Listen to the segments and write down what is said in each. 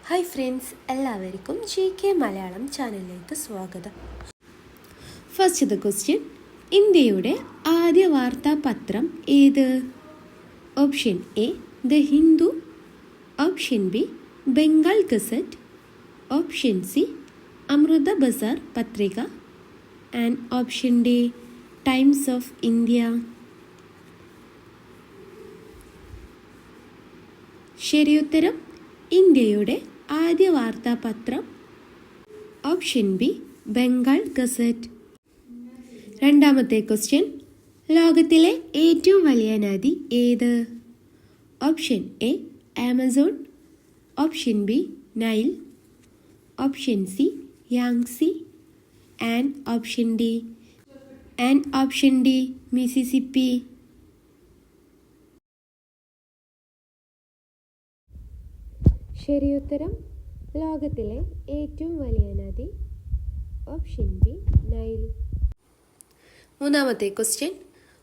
Hi friends, എല്ലാവർക്കും GK Malayalam ചാനലിലേക്ക് സ്വാഗതം. ഫസ്റ്റ് ക്വസ്റ്റ്യൻ, ഇന്ത്യയുടെ ആദ്യ വാർത്താപത്രം ഏത്? Option A the Hindu, option B Bengal Gazette, option C Amrita Bazar Patrika and option D Times of India. ശരിയുത്തരം ഇന്ത്യയുടെ ആദ്യ വാർത്താപത്രം ഓപ്ഷൻ ബി ബംഗാൾ ഗസറ്റ്. രണ്ടാമത്തെ ക്വസ്റ്റ്യൻ, ലോകത്തിലെ ഏറ്റവും വലിയ നദി ഏത്? Option A Amazon, option B Nile, option C Yangtze and option D Mississippi. ശരിയുത്തരം ലോകത്തിലെ ഏറ്റവും വലിയ നദി ഓപ്ഷൻ ബി നൈൽ. മൂന്നാമത്തെ ക്വസ്റ്റ്യൻ,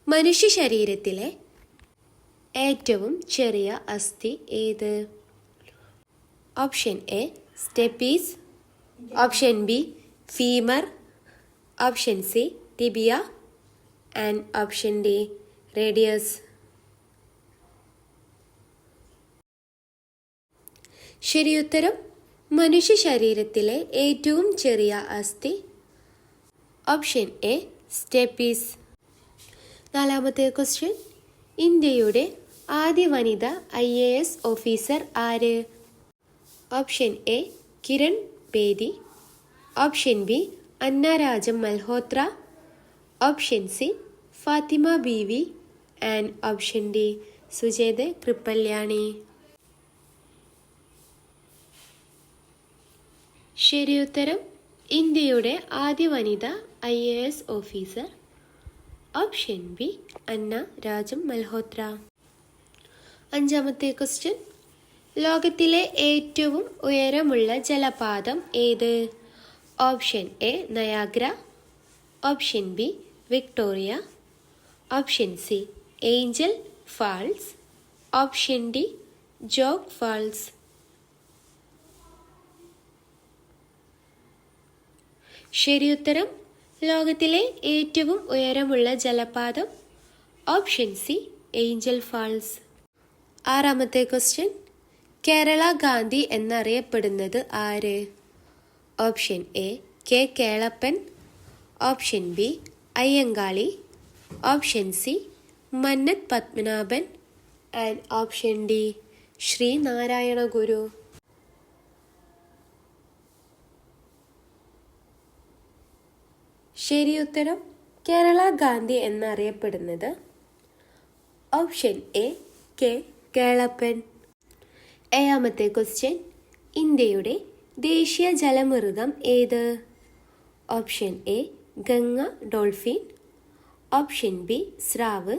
മനുഷ്യ ശരീരത്തിലെ ഏറ്റവും ചെറിയ അസ്ഥി ഏത്? Option A stapes, option B femur, option C tibia and option D radius. ശരിയുത്തരം മനുഷ്യ ശരീരത്തിലെ ഏറ്റവും ചെറിയ അസ്ഥി ഓപ്ഷൻ എ സ്റ്റെപ്പീസ്. നാലാമത്തെ ക്വസ്റ്റ്യൻ, ഇന്ത്യയുടെ ആദ്യ വനിത IAS ഓഫീസർ ആര്? Option A Kiran Bedi, option B Anna Rajam Malhotra, option C Fathima Beevi and option D Sucheta Kripalani. ശരിയുത്തരം ഇന്ത്യയുടെ ആദ്യ വനിത IAS officer option B Anna Rajam Malhotra. അഞ്ചാമത്തെ ക്വസ്റ്റ്യൻ, ലോകത്തിലെ ഏറ്റവും ഉയരമുള്ള ജലപാതം ഏത്? Option A Niagara, option B Victoria, option C Angel Falls, option D Jog Falls. ശരിയുത്തരം ലോകത്തിലെ ഏറ്റവും ഉയരമുള്ള ജലപാതം ഓപ്ഷൻ സി ഏഞ്ചൽ ഫാൾസ്. ആറാമത്തെ ക്വസ്റ്റ്യൻ, കേരള ഗാന്ധി എന്നറിയപ്പെടുന്നത് ആര്? Option A K Kelappan, option B Ayyankali, option C Mannath Padmanabhan and option D Sree Narayana Guru. ശരിയുത്തരം കേരള ഗാന്ധി എന്നറിയപ്പെടുന്നത് ഓപ്ഷൻ എ കെ കേളപ്പൻ. ഏഴാമത്തെ ക്വസ്റ്റ്യൻ, ഇന്ത്യയുടെ ദേശീയ ജലമൃഗം ഏത്? Option A Ganga dolphin, option B സ്രാവ്,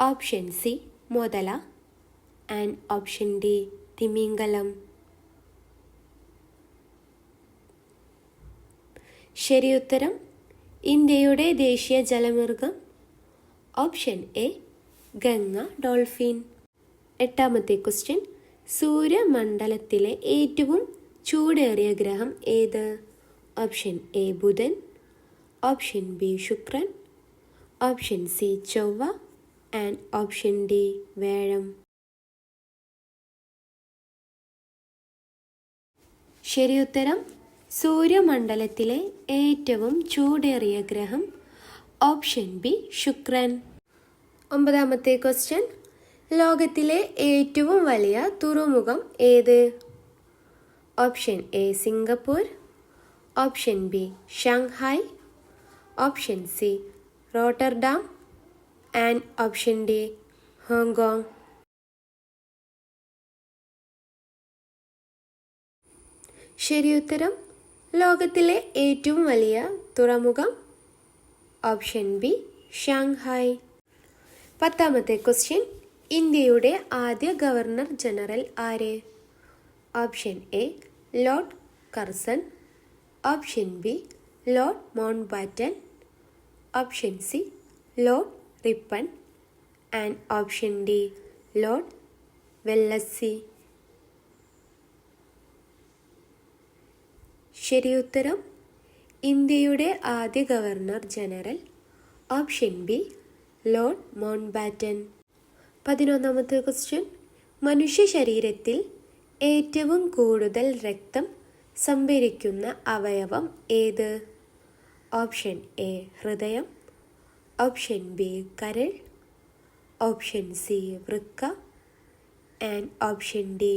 ഓപ്ഷൻ സി മുതല ആൻഡ് ഓപ്ഷൻ ഡി തിമിംഗലം. ശരിയുത്തരം ഇന്ത്യയുടെ ദേശീയ ജലമൃഗം ഓപ്ഷൻ എ ഗംഗ ഡോൾഫിൻ. എട്ടാമത്തെ ക്വസ്റ്റ്യൻ, സൂര്യമണ്ഡലത്തിലെ ഏറ്റവും ചൂടേറിയ ഗ്രഹം ഏത്? ഓപ്ഷൻ എ ബുധൻ, ഓപ്ഷൻ ബി ശുക്രൻ, ഓപ്ഷൻ സി ചൊവ്വ ആൻഡ് ഓപ്ഷൻ ഡി വ്യാഴം. ശരിയുത്തരം സൂര്യമണ്ഡലത്തിലെ ഏറ്റവും ചൂടേറിയ ഗ്രഹം ഓപ്ഷൻ ബി ശുക്രൻ. ഒമ്പതാമത്തെ ക്വസ്റ്റ്യൻ, ലോകത്തിലെ ഏറ്റവും വലിയ തുറമുഖം ഏത്? Option A Singapore, option B Shanghai, option C Rotterdam and option D Hong Kong. ശരിയുത്തരം ലോകത്തിലെ ഏറ്റവും വലിയ തുറമുഖം ഓപ്ഷൻ ബി ഷാങ്ഹായ്. പത്താമത്തെ ക്വസ്റ്റ്യൻ, ഇന്ത്യയുടെ ആദ്യ ഗവർണർ ജനറൽ ആര്? Option A Lord Curzon, option B Lord Mountbatten, option C Lord Ripon and option D Lord Wellesley. ശരിയുത്തരം ഇന്ത്യയുടെ ആദ്യ governor general. Option B Lord Mountbatten. 11ാമത്തെ ക്വസ്റ്റ്യൻ. മനുഷ്യ ശരീരത്തിൽ ഏറ്റവും കൂടുതൽ രക്തം സംഭരിക്കുന്ന അവയവം ഏത്? ഓപ്ഷൻ എ ഹൃദയം, ഓപ്ഷൻ ബി കരൾ, ഓപ്ഷൻ സി വൃക്ക ആൻഡ് ഓപ്ഷൻ ഡി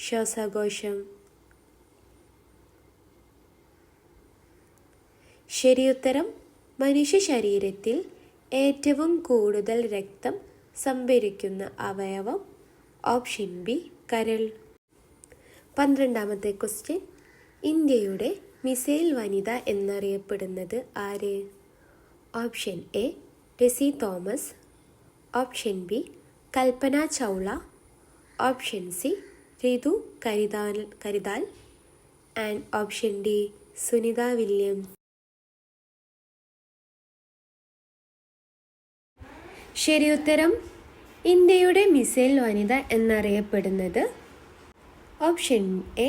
ശ്വാസകോശം. ശരിയുത്തരം മനുഷ്യ ശരീരത്തിൽ ഏറ്റവും കൂടുതൽ രക്തം സംഭരിക്കുന്ന അവയവം ഓപ്ഷൻ ബി കരൾ. 12ാമത്തെ ക്വസ്റ്റ്യൻ. ഇന്ത്യയുടെ മിസൈൽ വനിത എന്നറിയപ്പെടുന്നത് ആര്? Option A Tessy Thomas, option B Kalpana Chawla, option C Ritu Karidhal and option D Sunita Williams. ശരിയുത്തരം ഇന്ത്യയുടെ മിസൈൽ വനിത എന്നറിയപ്പെടുന്നത് ഓപ്ഷൻ എ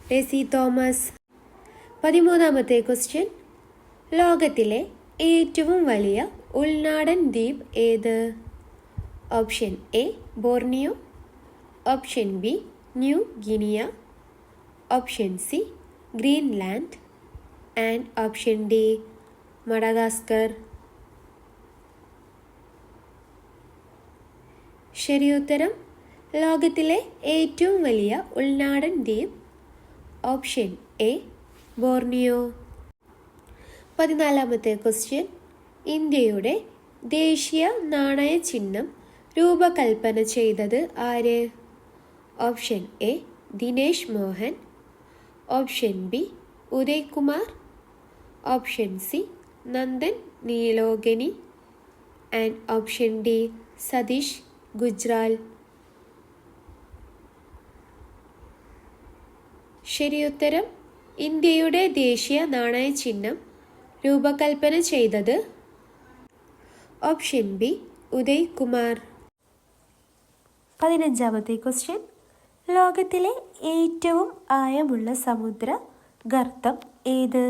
ടെസി തോമസ്. 13ാമത്തെ ക്വസ്റ്റ്യൻ. ലോകത്തിലെ ഏറ്റവും വലിയ ഉൾനാടൻ ദ്വീപ് ഏത്? Option A Borneo, option B New Guinea, option C Greenland and option D Madagascar. ശരിയുത്തരം ലോകത്തിലെ ഏറ്റവും വലിയ ഉൾനാടൻ ദ്വീപ് ഓപ്ഷൻ എ ബോർണിയോ. 14ാമത്തെ ക്വസ്റ്റ്യൻ. ഇന്ത്യയുടെ ദേശീയ നാണയ ചിഹ്നം രൂപകൽപ്പന ചെയ്തത് ആര്? Option A Dinesh Mohan, option B Uday Kumar, option C Nandan Nilekani and option D Satish Gujral. ശരിയുത്തരം ഇന്ത്യയുടെ ദേശീയ നാണയ ചിഹ്നം രൂപകൽപ്പന ചെയ്തത് ഓപ്ഷൻ ബി ഉദയ് കുമാർ. 15ാമത്തെ ക്വസ്റ്റ്യൻ. ലോകത്തിലെ ഏറ്റവും ആഴമുള്ള സമുദ്ര ഗർത്തം ഏത്?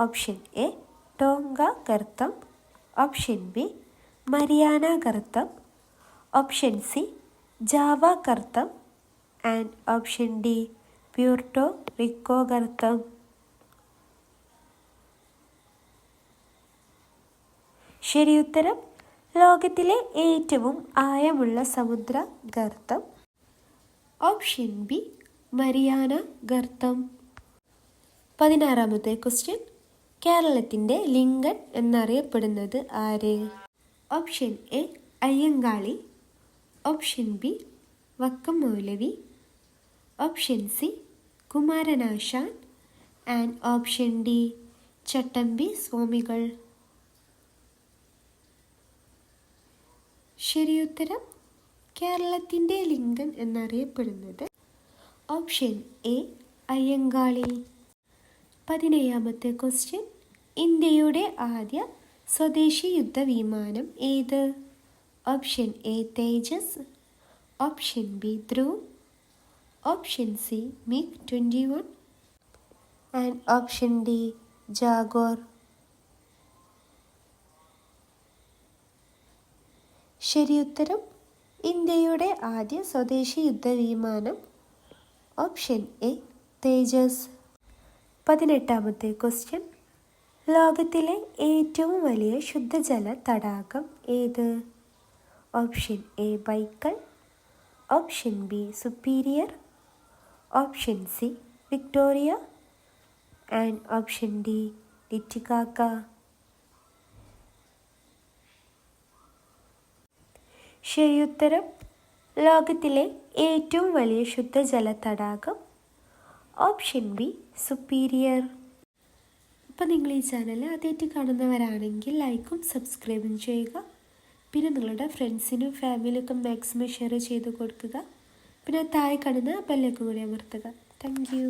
ഓപ്ഷൻ എ ടോങ്ക ഗർത്തം, ഓപ്ഷൻ ബി മരിയാന ഗർത്തം, ഓപ്ഷൻ സി ജാവ ഗർത്തം and option D Puerto Rico ഗർത്തം. ശരിയുത്തരം ലോകത്തിലെ ഏറ്റവും ആഴമുള്ള സമുദ്ര ഗർത്തം ഓപ്ഷൻ ബി മരിയാന ഗർത്തം. 16ാമത്തെ ക്വസ്റ്റ്യൻ. കേരളത്തിൻ്റെ ലിംഗൻ എന്നറിയപ്പെടുന്നത് ആര്? Option A Ayyankali, option B Vakkom Moulavi, option C Kumaranasan and option D Chattampi Swamikal. ശരിയുത്തരം കേരളത്തിൻ്റെ ലിംഗൻ എന്നറിയപ്പെടുന്നത് ഓപ്ഷൻ എ അയ്യങ്കാളി. 17ാമത്തെ ക്വസ്റ്റ്യൻ. ഇന്ത്യയുടെ ആദ്യ സ്വദേശി യുദ്ധവിമാനം ഏത്? Option A Tejas, option B Dhruv, option C MiG-21 and option D Jaguar. ശരിയുത്തരം ഇന്ത്യയുടെ ആദ്യ സ്വദേശി യുദ്ധവിമാനം ഓപ്ഷൻ എ തേജസ്. 18ാമത്തെ ക്വസ്റ്റ്യൻ. ലോകത്തിലെ ഏറ്റവും വലിയ ശുദ്ധജല തടാകം ഏത്? Option A Baikal, option B Superior, option C Victoria and option D Titicaca. ശരിയുത്തരം ലോകത്തിലെ ഏറ്റവും വലിയ ശുദ്ധജല തടാകം ഓപ്ഷൻ ബി സുപ്പീരിയർ. അപ്പോൾ നിങ്ങൾ ഈ ചാനൽ ആദ്യമായിട്ട് കാണുന്നവരാണെങ്കിൽ ലൈക്കും സബ്സ്ക്രൈബും ചെയ്യുക. പിന്നെ നിങ്ങളുടെ ഫ്രണ്ട്സിനും ഫാമിലിക്കും മാക്സിമം ഷെയർ ചെയ്ത് കൊടുക്കുക. പിന്നെ താഴെ കാണുന്ന ബെല്ലൈക്കൺ കൂടി അമർത്തുക. Thank you.